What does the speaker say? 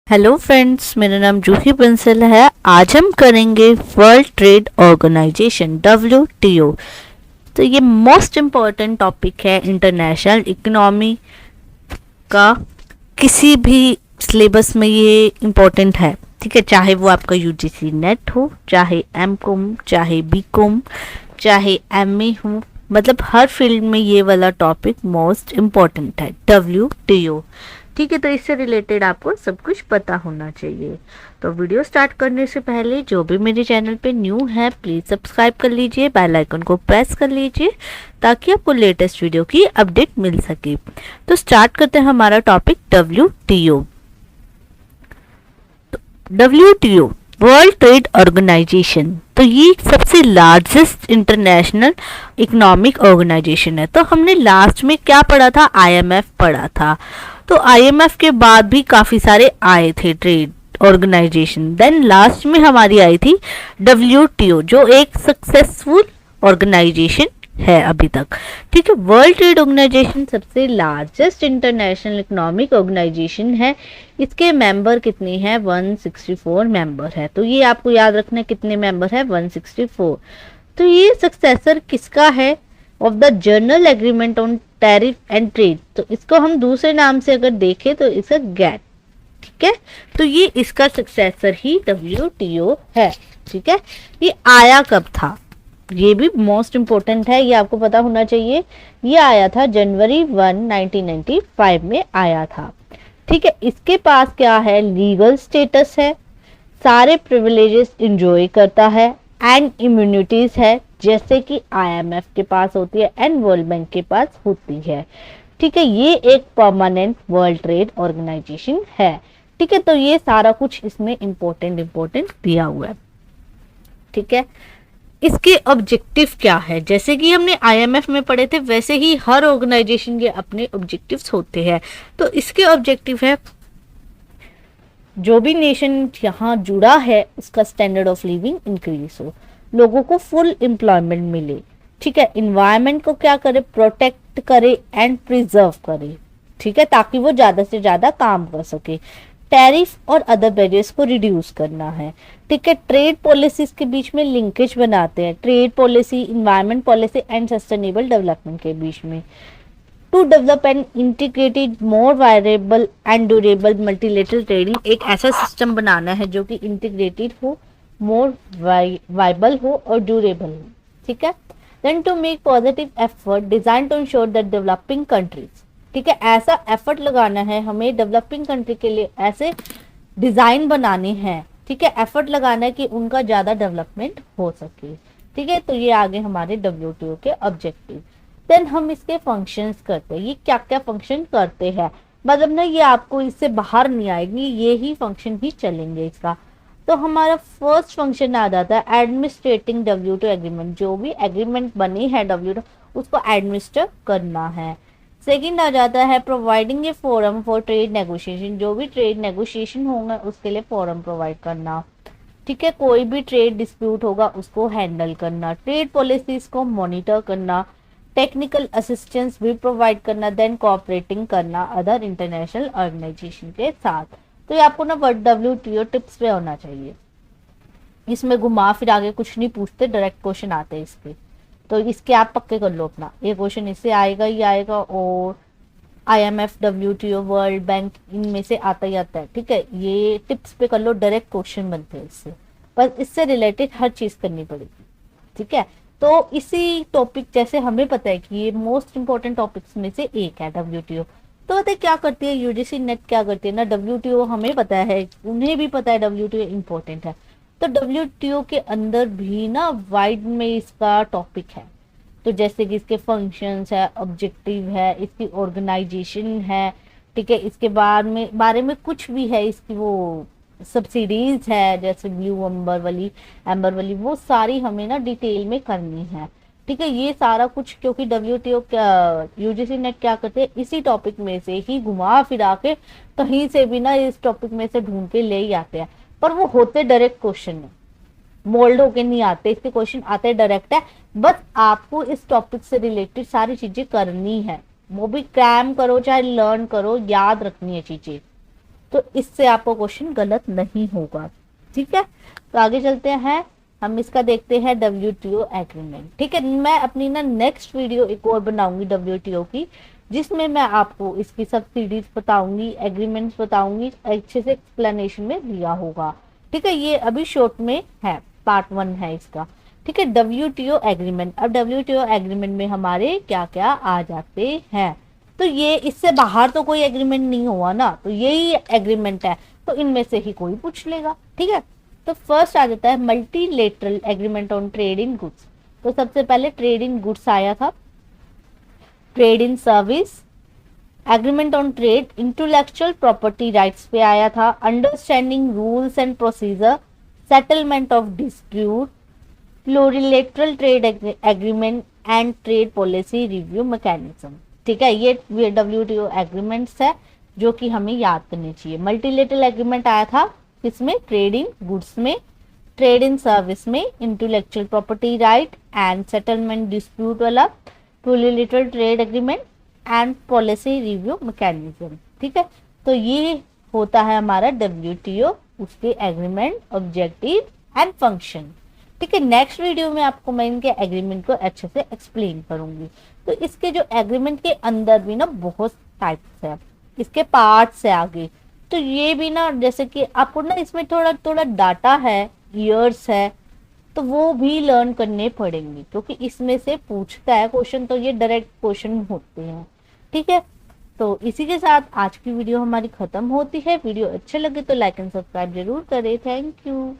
Hello friends, मेरा नाम जूही बंसल है। आज हम करेंगे वर्ल्ड ट्रेड ऑर्गेनाइजेशन WTO। तो ये मोस्ट इम्पॉर्टेंट टॉपिक है इंटरनेशनल इकोनॉमी का। किसी भी सिलेबस में ये इम्पोर्टेंट है, ठीक है। चाहे वो आपका UGC नेट हो, चाहे MCOM, चाहे BCOM, चाहे MA हो, मतलब हर फील्ड में ये वाला टॉपिक मोस्ट इम्पॉर्टेंट है WTO। ठीक है, तो इससे रिलेटेड आपको सब कुछ पता होना चाहिए। तो वीडियो स्टार्ट करने से पहले जो भी मेरे चैनल पे न्यू है प्लीज़ सब्सक्राइब कर लीजिए, बेल आइकन को प्रेस कर लीजिए ताकि आपको लेटेस्ट वीडियो की अपडेट मिल सके। तो स्टार्ट करते हैं हमारा topic WTO। WTO world trade organization, तो ये सबसे लार्जेस्ट इंटरनेशनल इकोनॉमिक ऑर्गेनाइजेशन है। तो हमने लास्ट में क्या पढ़ा था? IMF पढ़ा था। तो IMF के बाद भी काफ़ी सारे आए थे ट्रेड ऑर्गेनाइजेशन। देन लास्ट में हमारी आई थी WTO, जो एक सक्सेसफुल ऑर्गेनाइजेशन है अभी तक। ठीक है, वर्ल्ड ट्रेड ऑर्गेनाइजेशन सबसे लार्जेस्ट इंटरनेशनल इकोनॉमिक ऑर्गेनाइजेशन है। इसके मेंबर कितने हैं? 164 मेंबर है। तो ये आपको याद रखना है, कितने मेंबर है? 164। तो ये सक्सेसर किसका है? Of the general agreement on tariff and trade. तो इसको हम दूसरे नाम से अगर देखें तो इसका GATT। ठीक है, तो ये इसका सक्सेसर ही WTO है। ठीक है, ये आया कब था? ये भी मोस्ट इंपॉर्टेंट है, ये आपको पता होना चाहिए। ये आया था जनवरी 1, 1995 में आया था। ठीक है, इसके पास क्या है? लीगल स्टेटस है, सारे प्रिविलेजेस इंजॉय करता है एंड इम्यूनिटीज है, जैसे कि IMF के पास होती है एंड वर्ल्ड बैंक के पास होती है। ठीक है, ये एक परमानेंट वर्ल्ड ट्रेड ऑर्गेनाइजेशन है। ठीक है, तो ये सारा कुछ इसमें इंपॉर्टेंट दिया हुआ है। ठीक है, इसके ऑब्जेक्टिव क्या है? जैसे कि हमने IMF में पढ़े थे, वैसे ही हर ऑर्गेनाइजेशन के अपने ऑब्जेक्टिव्स होते हैं। तो इसके ऑब्जेक्टिव है जो भी नेशन यहाँ जुड़ा है उसका स्टैंडर्ड ऑफ लिविंग इंक्रीज हो, लोगों को फुल एम्प्लॉयमेंट मिले। ठीक है, इन्वायरमेंट को क्या करे? प्रोटेक्ट करे एंड प्रिजर्व करे। ठीक है, ताकि वो ज़्यादा से ज़्यादा काम कर सके। टैरिफ और अदर बैरियर्स को रिड्यूस करना है। ठीक है, ट्रेड पॉलिसीज के बीच में लिंकेज बनाते हैं, trade policy, environment policy and sustainable development के बीच में। To develop and integrated more viable and durable multilateral trading, एक ऐसा सिस्टम बनाना है जो कि इंटीग्रेटेड हो, मोर वाइबल हो और ड्यूरेबल हो। ठीक है, then to make positive effort design to ensure that developing countries, ठीक है, ऐसा एफर्ट लगाना है हमें डेवलपिंग कंट्री के लिए, ऐसे डिजाइन बनाने हैं। ठीक है, एफर्ट लगाना है कि उनका ज्यादा डेवलपमेंट हो सके। ठीक है, तो ये आगे हमारे WTO के ऑब्जेक्टिव। देन हम इसके फंक्शंस करते हैं, ये क्या क्या फंक्शन करते हैं, मतलब ना ये आपको इससे बाहर नहीं आएगी, ये ही फंक्शन ही चलेंगे इसका। तो हमारा फर्स्ट फंक्शन आ जाता है एडमिनिस्ट्रेटिंग WTO एग्रीमेंट, जो भी एग्रीमेंट बनी है WTO उसको एडमिनिस्टर करना है। सेकंड आ जाता है providing A forum for trade negotiation, जो भी ट्रेड नेगोशिएशन होगा उसके लिए फोरम प्रोवाइड करना। ठीक है, कोई भी ट्रेड डिस्प्यूट होगा उसको हैंडल करना, ट्रेड पॉलिसीज को मॉनिटर करना, टेक्निकल असिस्टेंस भी प्रोवाइड करना, देन कोऑपरेटिंग करना अदर इंटरनेशनल ऑर्गेनाइजेशन के साथ। तो ये आपको ना WTO टिप्स पे होना चाहिए। इसमें घुमा फिर आगे कुछ नहीं पूछते, डायरेक्ट क्वेश्चन आते हैं इसके। तो इसके आप पक्के कर लो अपना, ये क्वेश्चन इससे आएगा ही आएगा, और IMF, WTO, वर्ल्ड बैंक, इनमें से आता ही आता है। ठीक है, ये टिप्स पे कर लो, डायरेक्ट क्वेश्चन बनते हैं इससे, पर इससे रिलेटेड हर चीज करनी पड़ेगी। ठीक है, तो इसी टॉपिक, जैसे हमें पता है कि ये मोस्ट इंपॉर्टेंट टॉपिक्स में से एक है WTO। तो पता है क्या करती है UGC नेट, क्या करती है ना, WTO हमें पता है, उन्हें भी पता है WTO इंपॉर्टेंट है। तो WTO के अंदर भी ना वाइड में इसका टॉपिक है। तो जैसे कि इसके फंक्शंस है, ऑब्जेक्टिव है, इसकी ऑर्गेनाइजेशन है। ठीक है, इसके बारे में कुछ भी है, इसकी वो सब्सिडीज है, जैसे ब्लू एम्बर वाली वो सारी हमें ना डिटेल में करनी है। ठीक है, ये सारा कुछ क्योंकि WTO क्या, UGC नेट क्या करते हैं, इसी टॉपिक में से ही घुमा फिरा के कहीं से भी ना इस टॉपिक में से ढूंढ के ले ही आते हैं, पर वो होते डायरेक्ट क्वेश्चन है, मोल्ड होके नहीं आते, इसके क्वेश्चन आते डायरेक्ट है। बस आपको इस टॉपिक से रिलेटेड सारी चीजें करनी है, वो भी क्रैम करो चाहे लर्न करो, याद रखनी है चीजें। तो इससे आपको क्वेश्चन गलत नहीं होगा। ठीक है, तो आगे चलते हैं, हम इसका देखते हैं WTO एग्रीमेंट। ठीक है, मैं अपनी ना नेक्स्ट वीडियो एक और बनाऊंगी WTO की, जिसमें मैं आपको इसकी सब्सिडीज बताऊंगी, एग्रीमेंट्स बताऊंगी, अच्छे से एक्सप्लेनेशन में दिया होगा। ठीक है, ये अभी शॉर्ट में है, पार्ट 1 है इसका। ठीक है, WTO एग्रीमेंट। अब WTO एग्रीमेंट में हमारे क्या क्या आ जाते हैं, तो ये इससे बाहर तो कोई एग्रीमेंट नहीं हुआ ना, तो यही एग्रीमेंट है, तो इनमें से ही कोई पूछ लेगा। ठीक है, तो फर्स्ट आ जाता है multilateral agreement on trade in goods. तो सबसे पहले ट्रेड इन गुड्स आया था, trade in service, agreement on trade, intellectual property rights पे आया था, understanding rules and procedure, settlement of dispute, plurilateral trade agreement and trade policy review mechanism. ठीक है, ये WTO एग्रीमेंट्स है जो कि हमें याद करनी चाहिए। मल्टीलेटरल एग्रीमेंट आया था किसमें, ट्रेड इन गुड्स में, ट्रेड इन सर्विस में, intellectual property right and settlement dispute वाला, plurilateral trade agreement and policy review mechanism. ठीक है, तो ये होता है हमारा WTO, उसके एग्रीमेंट, ऑब्जेक्टिव एंड फंक्शन। ठीक है, नेक्स्ट वीडियो में आपको मैं इनके एग्रीमेंट को अच्छे से एक्सप्लेन करूंगी। तो इसके जो एग्रीमेंट के अंदर भी ना बहुत टाइप्स है, इसके पार्ट्स है आगे, तो ये भी ना जैसे कि आपको ना इसमें थोड़ा थोड़ा डाटा है, ईयर्स है, तो वो भी लर्न करने पड़ेंगे, क्योंकि इसमें से पूछता है क्वेश्चन, तो ये डायरेक्ट क्वेश्चन होते हैं। ठीक है, तो इसी के साथ आज की वीडियो हमारी खत्म होती है। वीडियो अच्छे लगे तो लाइक एंड सब्सक्राइब जरूर करें। Thank you.